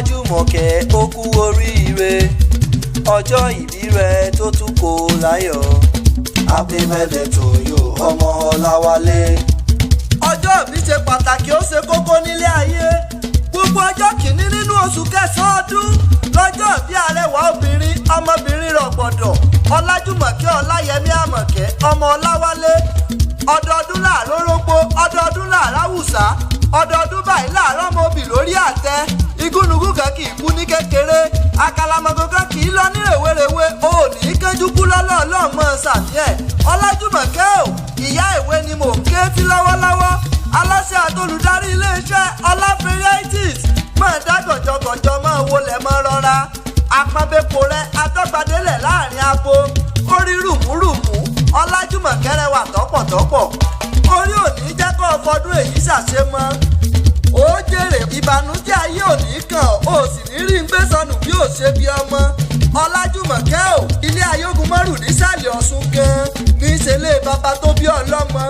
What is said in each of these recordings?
Ọlájùmọ̀kẹ́ ó kú oríire ọjọ́ ìbí rẹ̀ tó tún kò láyọ̀. Happy birthday to you ọmọ Ọláwálé. Ọjọ́ ìbí ṣe pàtàkì ó ṣe kókó nílé ayé. Gbogbo ọjọ́ kìíní nínú oṣù kẹsàn-án ọdún lọ́jọ́ ìbí arẹwà obìnrin ọmọbìnrin rọ̀gbọ̀dọ̀ Ọlájùmọ̀kẹ́ Ọláyẹmí Àmọ̀kẹ́ ọmọ Ọláwálé. Ọdọọdún láàárọ̀ rógbó ọdọọdún láàárọ̀ àwùsá ọdọọdún báyìí láàárọ̀ ọmọ obì lórí àtẹ. Igúnnugún kan kì í kú ní kékeré àkàlàmọ̀gò kan kì í lọ ní rèwerèwe òní kánjú kú lọ́lọ́ ọlọ́mọ sàmì ẹ̀. Ọlájùmọ̀kẹ́ ò ìyá ìwé ni mò ń ké sí lọ́wọ́lọ́wọ́. Aláṣẹ àtolùdarí iléeṣẹ́ Ọláfẹ́rẹ́ìtìs máa dá gànjọ́gànjọ́ máa wọlé mọ́ rọra. Àpapẹ̀kọ rẹ̀ adọ́gbadélẹ̀ láàrin abo orí rùmúrùmú Ọlájùmọ̀kẹ́ rẹwà tọ́pọ̀tọ́pọ̀. Orí òní jẹ́ kó fọdún èyí ṣàṣemọ́. Ó jèrè ìbànújẹ́ ayé òní kan ó sì ní rí gbé sọnù bí ó ṣe bí ọmọ. Ọlájùmọ̀kẹ́ ò ilé ayógun mọ́rù nísàlẹ̀ Ọ̀ṣun gan ní ìṣẹ̀lẹ̀ bàbá tó bí ọlọ́mọ.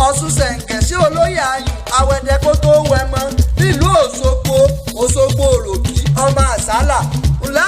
Ọ̀ṣun ṣẹ̀ǹkẹ̀ sí olóyè ayùn àwẹ̀dẹ kó tó wẹmọ nílùú Òṣogbo Òṣogbo òròkì ọmọ àsálà. Ǹlẹ́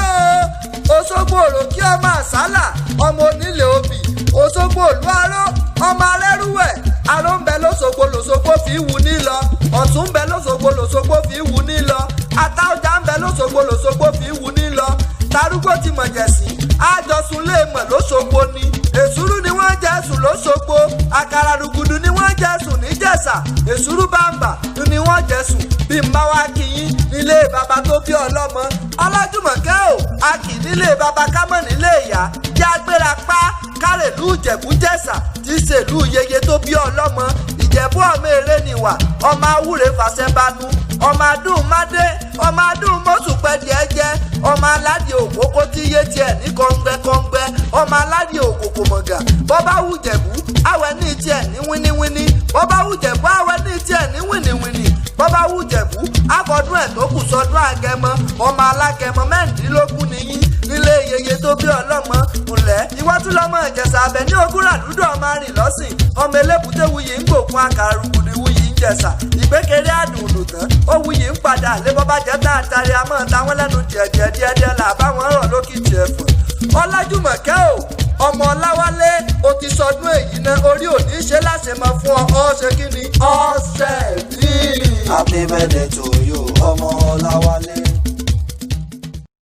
o Òṣogbo òròkì ọmọ àsálà ọmọ onílé obì Òṣogbo òlú aró ọmọ arẹ́rúwẹ̀ aró ń bẹ lóṣogbo lòṣogbo fi wù ní lọ Ọ̀tún ń bẹ lóṣogbo lòṣogbo fi wù ní lọ Àtaọ̀jà ń bẹ lóṣogbo lòṣogbo fi wù ní lọ Tarúgbó ti mọ̀jẹ̀sí àjọsùn lè mọ̀ lóṣogbo ni èsúrú ni wọ́n jẹ́ sùn lóṣogbo àkàrà rùgùdù ni wọ́n jẹ́ sùn níjẹ̀ṣà èsúrú bàǹbà ni wọ́n jẹ́ sùn bí n bá wá kí yín nílé bàbá tó bí ọlọ́mọ. Ọlájùmọ̀kẹ́ ò a kì nílé bàbá kámọ́ nílé ìyá jẹ́ agbéra pa kárẹ̀lú Ìjẹ̀bú-Jẹ̀ṣà tí í ṣèlú yeye tó bí ọlọ́mọ. Ìjẹ̀bú ọmọ èrè nìwà ọmọ awúre fàṣẹbanu ọmọ adùn mádé ọmọ adùn mọ́sùpẹ́ jẹ́jẹ́ ọmọ aládìí òkókó tí yé tiẹ̀ ní kọ́ngbẹ́kọ́ngbẹ́ ọmọ aládìí òkòkò mọ̀gà bọ́bá wù Jẹ̀bú àwẹ̀ ní tiẹ̀ ní wíníwíní bọ́bá wù Jẹ̀bú àwẹ̀ ní tiẹ̀ ní wíníwíní bọ́bá wù Jẹ̀bú àfọdún ẹ̀ tó kù sọdún Àgẹmọ ọmọ alágẹmọ mẹ́rìndínlógún nìyí nílé yeye tó bí ọlọ́mọ. Ǹlẹ́ iwájú lọ́mọ Ìjẹ̀ṣà abẹ ní ogún ràdúdú ọmọ arìn lọ́sìn ọmọ elébùté wuyì ń gbòkun àkàrà rúgùdù wuyì ń Jẹ̀ṣà ìgbékeré àdùnnù tán ó wuyì ń padà lé bọ́bá jẹ́ tààtàrí àmọ́ táwọn lẹ́nu díẹ̀díẹ̀ là báwọn rọ̀ lókìtì ẹ̀fọ́. Ọlájùmọ̀kẹ́ ò ọmọ Ọláwálé o ti sọdún èyí náà orí òní ṣe láṣẹ mọ fún ọ ṣe kí ni ọ̀sẹ̀ bíi. Happy birthday to you ọmọ Ọláwálé.